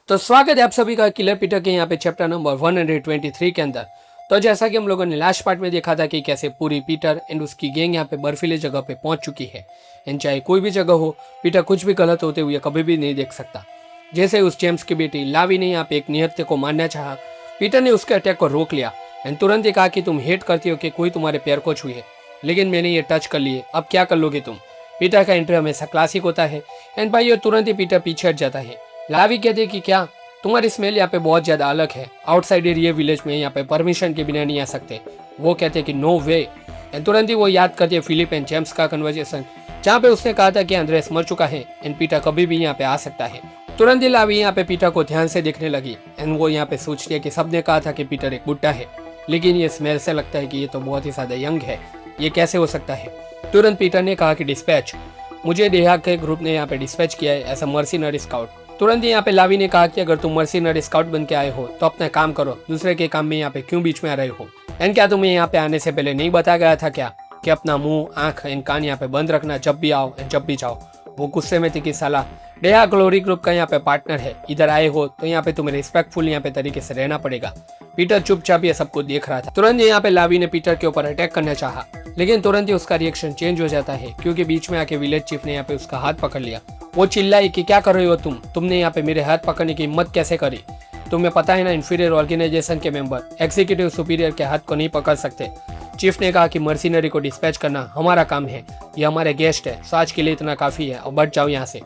तो स्वागत है आप सभी का किलर पीटर के यहाँ पे चैप्टर नंबर 123 के अंदर। तो जैसा कि हम लोगों ने लास्ट पार्ट में देखा था कि कैसे पूरी पीटर एंड उसकी गैंग यहाँ पे बर्फीले जगह पे पहुंच चुकी है एंड चाहे कोई भी जगह हो, पीटर कुछ भी गलत होते हुए कभी भी नहीं देख सकता। जैसे उस जेम्स की बेटी लावी ने यहाँ पे एक निहत्थे को मारना चाहा, पीटर ने उसके अटैक को रोक लिया एंड तुरंत ही कहा कि तुम हेट करती हो कि कोई तुम्हारे पैर को छुए, लेकिन मैंने ये टच कर लिए, अब क्या कर लोगे तुम। पीटर का एंट्री हमेशा क्लासिक होता है एंड भाई तुरंत ही पीटर पीछे हट जाता है। लावी कहते कि क्या तुम्हारी स्मेल यहाँ पे बहुत ज़्यादा अलग है, आउटसाइड एरिया विलेज में यहाँ पे परमिशन के बिना नहीं आ सकते। वो कहते कि नो वे एंड तुरंत ही वो याद करते हैं फिलिप एंड जेम्स का कन्वर्सेशन, जहाँ पे उसने कहा था कि अंद्रेस मर चुका है एंड पीटर कभी भी यहाँ पे आ सकता है। तुरंत ही लावी यहाँ पे पीटर को ध्यान से देखने लगी एंड वो यहाँ पे सोचती है कि सबने कहा था कि पीटर एक बुड्ढा है, लेकिन ये स्मेल से लगता है कि ये तो बहुत ही ज़्यादा यंग है, ये कैसे हो सकता है। तुरंत पीटर ने कहा कि डिस्पैच, मुझे देहा के ग्रुप ने यहाँ पे डिस्पैच किया है एज अ मर्सिनरी स्काउट। तुरंत ही यहाँ पे लावी ने कहा कि अगर तुम मर्सिनरी स्काउट बन के आए हो तो अपना काम करो, दूसरे के काम में यहाँ पे क्यों बीच में आ रहे हो। एंड क्या तुम्हें यहाँ पे आने से पहले नहीं बताया गया था क्या कि अपना मुंह, आंख एंड कान यहाँ पे बंद रखना जब भी आओ एंड जब भी जाओ। वो गुस्से में थी कि साला डेहा ग्लोरी ग्रुप का यहाँ पे पार्टनर है, इधर आए हो तो यहाँ पे तुम्हें रिस्पेक्टफुल यहाँ पे तरीके से रहना पड़ेगा। पीटर चुपचाप ये सब कुछ देख रहा था। तुरंत यहाँ पे लावी ने पीटर के ऊपर अटैक करना चाहा, लेकिन तुरंत ही उसका रिएक्शन चेंज हो जाता है क्योंकि बीच में आके विलेज चीफ ने यहाँ पे उसका हाथ पकड़ लिया। वो चिल्लाई कि क्या कर रहे हो तुमने यहाँ पे मेरे हाथ पकड़ने की हिम्मत कैसे करी। तुम्हें पता है ना, इंफीरियर ऑर्गेनाइजेशन के मेंबर एग्जीक्यूटिव सुपीरियर के हाथ को नहीं पकड़ सकते। चीफ ने कहा कि मर्सिनरी को डिस्पैच करना हमारा काम है, ये हमारे गेस्ट है, सो आज के लिए इतना काफी है और बढ़ जाओ यहाँ से।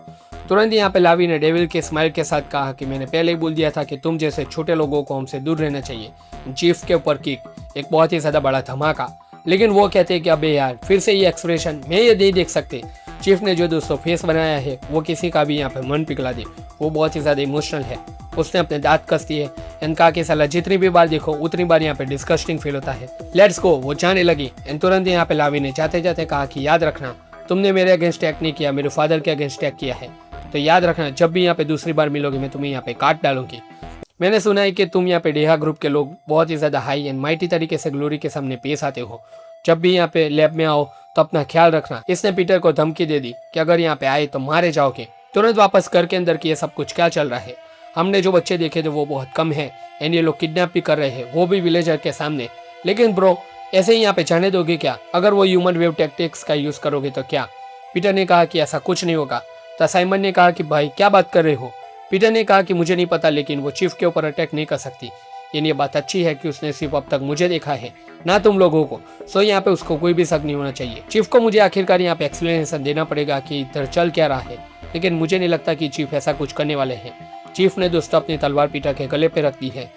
तुरंत यहाँ पे लावी ने डेविल के स्माइल के साथ कहा कि मैंने पहले ही बोल दिया था कि तुम जैसे छोटे लोगों को हमसे दूर रहना चाहिए। चीफ के ऊपर किक, एक बहुत ही ज्यादा बड़ा धमाका, लेकिन वो कहते हैं कि अबे यार फिर से ये एक्सप्रेशन मैं ये नहीं देख सकते। चीफ ने जो दोस्तों फेस बनाया है वो किसी का भी यहाँ पे मन पिघला दे, वो बहुत ही ज्यादा इमोशनल है। उसने अपने दांत कस दिए एंड कहा कि साला जितनी भी बार देखो उतनी बार यहाँ पे डिस्कस्टिंग फील होता है, लेट्स गो। वो जाने लगी एंड तुरंत यहाँ पे लावी ने जाते जाते कहा कि याद रखना तुमने मेरे अगेंस्ट एक्ट नहीं किया, मेरे फादर के अगेंस्ट एक्ट किया है, तो याद रखना जब भी यहाँ पे दूसरी बार मिलोगे मैं तुम्हें यहाँ पे काट डालूंगी। मैंने सुना है कि तुम यहाँ पे डेहा ग्रुप के लोग बहुत ही ज्यादा हाई एंड माइटी तरीके से ग्लोरी के सामने पेश आते हो, जब भी यहाँ पे लैब में आओ तो अपना ख्याल रखना। इसने पीटर को धमकी दे दी कि अगर यहाँ पे आए तो मारे जाओगे। तुरंत वापस घर के अंदर कि ये सब कुछ क्या चल रहा है, हमने जो बच्चे देखे थे वो बहुत कम है एंड ये लोग किडनैप भी कर रहे हैं, वो भी विलेजर के सामने। लेकिन ब्रो ऐसे ही यहाँ पे जाने दोगे क्या, अगर वो ह्यूमन वेव टैक्टिक्स का यूज करोगे तो क्या। पीटर ने कहा कि ऐसा कुछ नहीं होगा। तो साइमन ने कहा कि भाई क्या बात कर रहे हो। पीटर ने कहा कि मुझे नहीं पता, लेकिन वो चीफ के ऊपर अटैक नहीं कर सकती। ये बात अच्छी है कि उसने सिर्फ अब तक मुझे देखा है, ना तुम लोगों को, सो यहाँ पे उसको कोई भी शक नहीं होना चाहिए। चीफ को मुझे आखिरकार यहाँ पे एक्सप्लेनेशन देना पड़ेगा कि इधर चल क्या रहा है, लेकिन मुझे नहीं लगता कि चीफ ऐसा कुछ करने वाले हैं। चीफ ने दोस्तों अपनी तलवार पीटर के गले पे रख दी है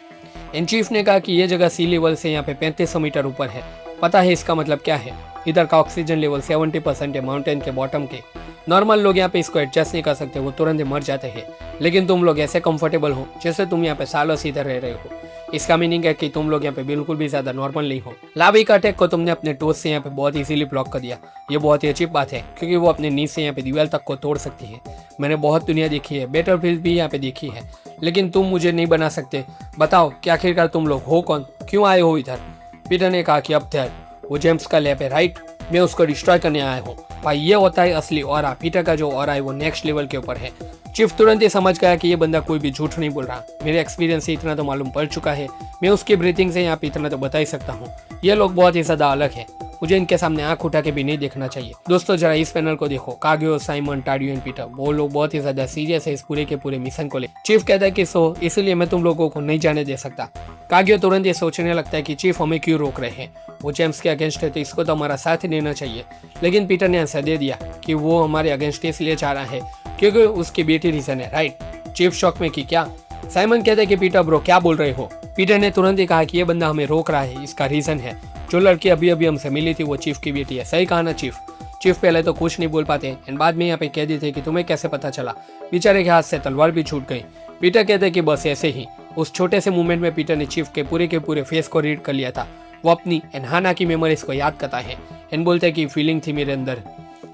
एंड चीफ ने कहा कि ये जगह सी लेवल से यहाँ पे 3500 मीटर ऊपर है। पता है इसका मतलब क्या है, इधर का ऑक्सीजन लेवल 70% है माउंटेन के बॉटम के। नॉर्मल लोग यहाँ पे इसको एडजस्ट नहीं कर सकते, वो तुरंत मर जाते हैं, लेकिन तुम लोग ऐसे कंफर्टेबल हो जैसे तुम यहाँ पे सालों से इधर रह रहे हो। इसका मीनिंग है कि तुम लोग यहाँ पे बिल्कुल भी ज्यादा नॉर्मल नहीं हो। लावी का अटैक को तुमने अपने टोस से यहाँ पे बहुत इजीली ब्लॉक कर दिया, ये बहुत ही अच्छी बात है क्योंकि वो अपने नीज से यहाँ पे दीवार तक को तोड़ सकती है। मैंने बहुत दुनिया देखी है, बैटलफील्ड भी यहाँ पे देखी है, लेकिन तुम मुझे नहीं बना सकते। बताओ कि आखिरकार तुम लोग हो कौन, क्यों आए हो इधर। पीटर ने कहा कि अब ध्यान, वो जेम्स का लैब है राइट, मैं उसको डिस्ट्रॉय करने आया हूँ भाई, ये होता है असली ऑरा। पीटर का जो ऑरा है वो नेक्स्ट लेवल के ऊपर है। चीफ तुरंत ही समझ गया कि ये बंदा कोई भी झूठ नहीं बोल रहा, मेरे एक्सपीरियंस से इतना तो मालूम पड़ चुका है, मैं उसकी ब्रीथिंग से यहाँ पे इतना तो बता ही सकता हूँ। ये लोग बहुत ही ज्यादा अलग है, मुझे इनके सामने आंख उठा के भी नहीं देखना चाहिए। दोस्तों जरा इस पैनल को देखो, कागियो, साइमन, टाडियो एंड पीटर, वो लोग बहुत ही ज्यादा सीरियस है इस पूरे के पूरे मिशन को ले। चीफ कहता है कि सो इसलिए मैं तुम लोगों को नहीं जाने दे सकता। कागियो तुरंत ये सोचने लगता है कि चीफ हमें क्यों रोक रहे हैं, वो जेम्स के अगेंस्ट है तो इसको तो हमारा साथ ही देना चाहिए। लेकिन पीटर ने आंसर दे दिया कि वो हमारे अगेंस्ट इसलिए चाह रहा है क्योंकि उसकी बेटी रीजन है राइट। चीफ शॉक में कि क्या। साइमन कहता है कि पीटर ब्रो क्या बोल रहे हो। पीटर ने तुरंत ही कहा कि ये बंदा हमें रोक रहा है, इसका रीजन है जो लड़की अभी अभी हमसे मिली थी वो चीफ की बेटी है। सही कहा ना चीफ। चीफ पहले तो कुछ नहीं बोल पाते एंड बाद में यहाँ पे कह देते कि तुम्हें कैसे पता चला। बेचारे के हाथ से तलवार भी छूट गई। पीटर कहते कि बस ऐसे ही उस छोटे से मूवमेंट में पीटर ने चीफ के पूरे फेस को रीड कर लिया था। वो अपनी एंड हाना की मेमोरीज को याद करता है एंड बोलते कि फीलिंग थी मेरे अंदर।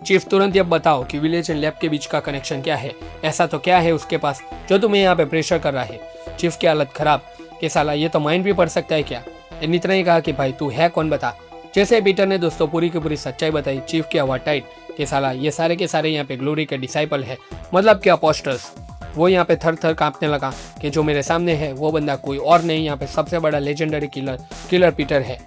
चीफ तुरंत अब बताओ कि विलेज एंड लैब के बीच का कनेक्शन क्या है, ऐसा तो क्या है उसके पास जो तुम्हें यहाँ पे प्रेशर कर रहा है। चीफ की हालत खराब कि साला ये तो माइंड भी पढ़ सकता है क्या। एंड इतना ही कहा कि भाई तू है कौन बता। जैसे पीटर ने दोस्तों पूरी की पूरी सच्चाई बताई, चीफ की आवाज टाइट कि साला ये सारे के सारे यहाँ पे ग्लोरी के डिसाइपल है, मतलब कि अपोस्टल्स। वो यहाँ पे थर थर कांपने लगा कि जो मेरे सामने है वो बंदा कोई और नहीं, यहाँ पे सबसे बड़ा लेजेंडरी किलर पीटर है।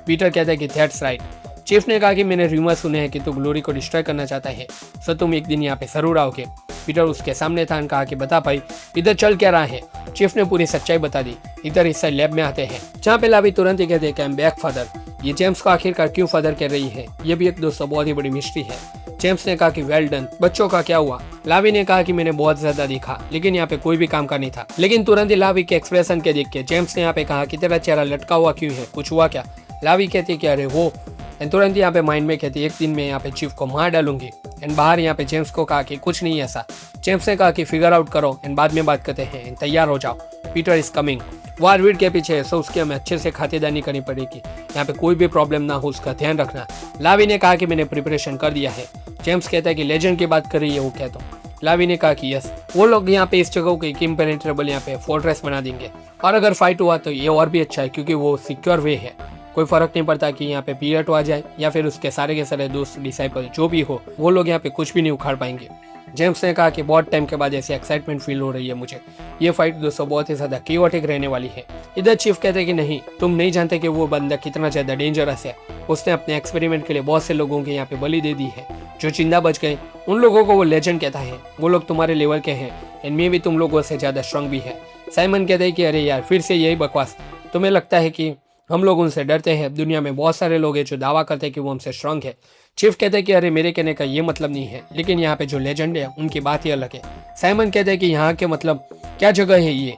पीटर कहता है कि दैट्स राइट। चीफ ने कहा कि मैंने रूमर सुने हैं कि तू ग्लोरी को डिस्ट्रॉय करना चाहता है, सो तुम एक दिन यहाँ पे जरूर आओगे। पीटर उसके सामने था और कहा कि बता भाई इधर चल क्या रहा है। चीफ ने पूरी सच्चाई बता दी। इधर इस साइड लैब में आते हैं, जहाँ पे लावी तुरंत ही कहते हैं कि आई एम बैक फादर। ये जेम्स को आखिरकार क्यों फादर कह रही है, ये भी एक दोस्तों बहुत ही बड़ी मिस्ट्री है। जेम्स ने कहा कि वेल डन, बच्चों का क्या हुआ। लावी ने कहा कि मैंने बहुत ज्यादा देखा लेकिन यहाँ पे कोई भी काम का नहीं था। लेकिन तुरंत ही लावी के एक्सप्रेशन के देख के जेम्स ने यहाँ पे कहा कि तेरा चेहरा लटका हुआ क्यों है, कुछ हुआ क्या। लावी कहती है कि अरे वो, एंड तुरंत यहाँ पे माइंड में कहती है एक दिन मैं यहाँ पे चीफ को मार डालूंगी। एंड बाहर यहाँ पे जेम्स को कहा कि कुछ नहीं ऐसा। जेम्स ने कहा कि फिगर आउट करो एंड बाद में बात करते हैं एंड तैयार हो जाओ, पीटर इज कमिंग। वो आर्विड के पीछे है, सो उसकी हमें अच्छे से खातिरदारी करनी पड़ेगी, यहाँ पे कोई भी प्रॉब्लम ना हो उसका ध्यान रखना। लावी ने कहा कि मैंने प्रिपरेशन कर दिया है। जेम्स कहता है कि लेजेंड की बात कर रही है वो, क्या तो लावी ने कहा कि यस, वो लोग यहाँ पे इस जगह को एक इम्पेनेट्रेबल यहाँ पे फोर्ट्रेस बना देंगे और अगर फाइट हुआ तो ये और भी अच्छा है क्योंकि वो सिक्योर वे है। कोई फर्क नहीं पड़ता कि यहाँ पे पीरियड आ जाए या फिर उसके सारे के सारे दोस्त डिसाइपल जो भी हो, वो लोग यहाँ पे कुछ भी नहीं उखाड़ पाएंगे। जेम्स ने कहा कि बहुत टाइम के बाद ऐसी एक्साइटमेंट फील हो रही है मुझे, ये फाइट दोस्तों बहुत ही ज्यादा कियोटिक रहने वाली है। इधर चीफ कहते हैं कि नहीं, तुम नहीं जानते कि वो बंदा कितना ज्यादा डेंजरस है। उसने अपने एक्सपेरिमेंट के लिए बहुत से लोगों के यहाँ पे बलि दे दी है। जो जिंदा बच गए उन लोगों को वो लेजेंड कहता है। वो लोग तुम्हारे लेवल के हैं एंड मे भी तुम लोगों से ज्यादा स्ट्रांग भी है। साइमन कहते हैं कि अरे यार फिर से यही बकवास, तुम्हें लगता है कि हम लोग उनसे डरते हैं। दुनिया में बहुत सारे लोग हैं जो दावा करते हैं कि वो हमसे स्ट्रांग है। चीफ कहते हैं कि अरे मेरे कहने का ये मतलब नहीं है, लेकिन यहाँ पे जो लेजेंड है उनकी बात ही अलग है। साइमन कहते हैं कि यहाँ के मतलब क्या जगह है ये।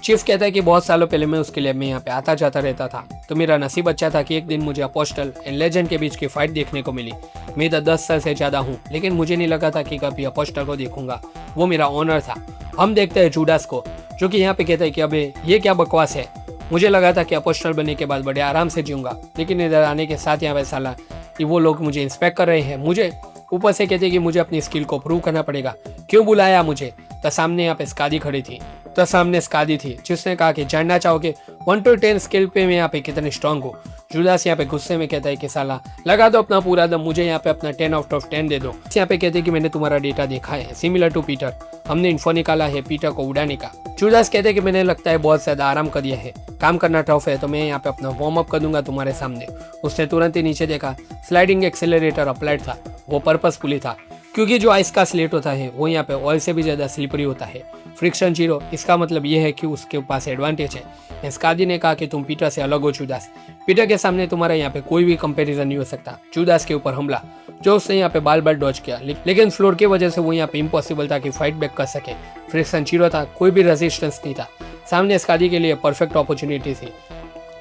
चीफ कहता है कि बहुत सालों पहले मैं उसके लैब में यहाँ पे आता जाता रहता था, तो मेरा नसीब अच्छा था कि एक दिन मुझे अपोस्टल एंड लेजेंड के बीच की फाइट देखने को मिली। मैं तो 10 साल से ज्यादा हूँ लेकिन मुझे नहीं लगा था कि कभी अपोस्टल को देखूंगा, वो मेरा ऑनर था। हम देखते हैं जूडास को, जो कि यहाँ पे कहता है कि अबे ये क्या बकवास है, मुझे लगा था कि अपोस्टल बनने के बाद बड़े आराम से जीऊंगा, लेकिन इधर आने के साथ यहाँ पे साला कि वो लोग मुझे इंस्पेक्ट कर रहे हैं। मुझे ऊपर से कहते कि मुझे अपनी स्किल को प्रूव करना पड़ेगा। क्यों बुलाया मुझे? तो सामने यहाँ पे स्कादी खड़ी थी, तो सामने स्कादी थी जिसने कहा कि जानना चाहोगे 1 to 10 स्किल पे मैं यहाँ पे कितने स्ट्रांग हूँ। जूडास यहाँ पे गुस्से में कहता है कि साला लगा दो अपना पूरा दम, मुझे यहाँ पे अपना 10 out of 10 दे दो। यहाँ पे कहते हैं कि मैंने तुम्हारा डेटा देखा है, सिमिलर टू पीटर, हमने इन्फो निकाला है पीटर को उड़ाने का। जूडास कहते हैं कि मैंने लगता है बहुत ज्यादा आराम कर दिया है, काम करना टफ है, तो मैं यहाँ पे अपना वार्म अप कर दूंगा तुम्हारे सामने। उसने तुरंत ही नीचे देखा, स्लाइडिंग एक्सेलरेटर अप्लाइड था, वो पर्पसफुली था क्योंकि जो आइस का स्लेट होता है वो यहाँ पे ऑयल से भी ज्यादा स्लिपरी होता है। फ्रिक्शन 0, इसका मतलब ये है कि उसके पास एडवांटेज है। स्कादी ने कहा कि तुम पीटर से अलग हो जूडास, पीटर के सामने तुम्हारा यहाँ पे कोई भी कंपैरिजन नहीं हो सकता। जूडास के ऊपर हमला जो उसने यहाँ पे बाल बाल डॉज किया, लेकिन फ्लोर की वजह से वो यहाँ पे इम्पॉसिबल था कि फाइट बैक कर सके। फ्रिक्शन 0 था, कोई भी रेजिस्टेंस नहीं था। सामने स्कादी के लिए परफेक्ट अपॉर्चुनिटी थी।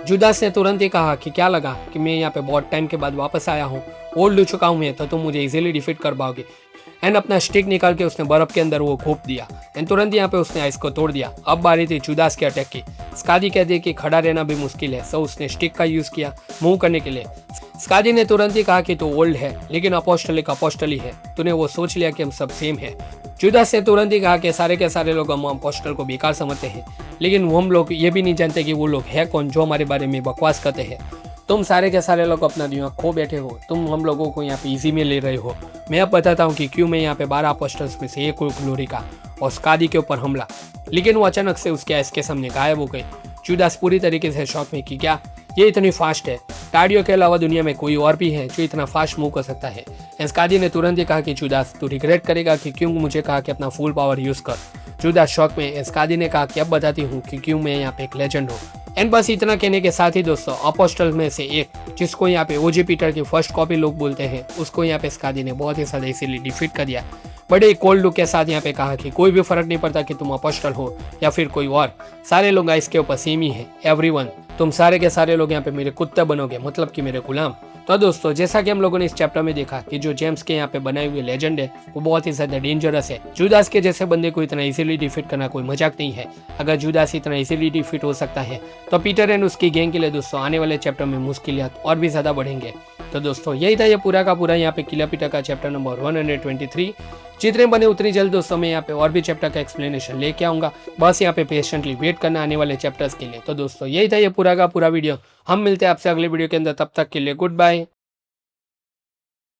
जूडास ने तुरंत ही कहा कि क्या लगा कि मैं यहाँ पे बहुत टाइम के बाद वापस आया हूँ, ओल्ड हो चुका हूँ मैं, तो तुम मुझे इजीली डिफीट कर पाओगे। एंड अपना स्टिक निकाल के उसने बर्फ के अंदर वो घोप दिया एंड तुरंत यहाँ पे उसने आइस को तोड़ दिया। अब बारी थी जूडास के अटैक की। स्कादी कहती है कि खड़ा रहना भी मुश्किल है, सो उसने स्टिक का यूज किया मूव करने के लिए। स्कादी ने तुरंत ही कहा कि तू ओल्ड है लेकिन अपोस्टल एक अपोस्टल ही है, तूने वो सोच लिया कि हम सब सेम है। जूडास ने तुरंत ही कहा कि सारे के सारे लोग हम अपोस्टल को बेकार समझते हैं, लेकिन हम लोग ये भी नहीं जानते कि वो लोग है कौन जो हमारे बारे में बकवास करते हैं। तुम सारे के सारे लोग अपना दिमाग खो बैठे हो, तुम हम लोगों को यहाँ पे इजी में ले रहे हो। मैं अब बताता हूँ कि क्यों मैं यहाँ पे 12 अपोस्टल्स में से एक हूँ ग्लोरी का। और स्कादी के ऊपर हमला, लेकिन वो अचानक से उसके आइस के सामने गायब हो गई। जूडास पूरी तरीके से शॉक में कि क्या ये इतनी फास्ट है, टाडियो के अलावा दुनिया में कोई और भी है जो इतना फास्ट मूव कर सकता है। स्कादी ने तुरंत ही कहा कि जूडास तू रिग्रेट करेगा कि क्यों मुझे कहा कि अपना फुल पावर यूज कर। जूडास शॉक में। स्कादी ने कहा कि अब बताती हूँ कि क्यों मैं यहाँ पे एक लेजेंड हूँ। एंड बस इतना कहने के साथ ही दोस्तों अपोस्टल में से एक, जिसको यहाँ पे ओजी पीटर की फर्स्ट कॉपी लोग बोलते हैं, उसको यहाँ पे स्कादी ने बहुत ही ज्यादा इसीलिए डिफीट कर दिया। बड़े कोल्ड लुक के साथ यहाँ पे कहा कि कोई भी फर्क नहीं पड़ता कि तुम अपोस्टल हो या फिर कोई और, सारे लोग इसके ऊपर सेम ही है। एवरीवन, तुम सारे के सारे लोग यहाँ पे मेरे कुत्ते बनोगे, मतलब कि मेरे गुलाम। तो दोस्तों जैसा कि हम लोगों ने इस चैप्टर में देखा कि जो जेम्स के यहाँ पे बनाए हुए लेजेंड है वो बहुत ही ज्यादा डेंजरस है। जूडास के जैसे बंदे को इतना इजीली डिफीट करना कोई मजाक नहीं है। अगर जूडास इतना इजीली डिफीट हो सकता है तो पीटर एंड उसकी गैंग के लिए दोस्तों आने वाले चैप्टर में मुश्किलात और भी ज्यादा बढ़ेंगे। तो दोस्तों यही था ये पूरा का पूरा यहाँ पे किलर पीटर का चैप्टर नंबर 123। जितने बने उतनी जल्द दोस्तों मैं यहाँ पे और भी चैप्टर का एक्सप्लेनेशन लेके आऊंगा। बस यहाँ पे पेशेंटली वेट करना आने वाले चैप्टर्स के लिए। तो दोस्तों यही था ये पूरा का पूरा वीडियो। हम मिलते हैं आपसे अगले वीडियो के अंदर, तब तक के लिए गुड बाय।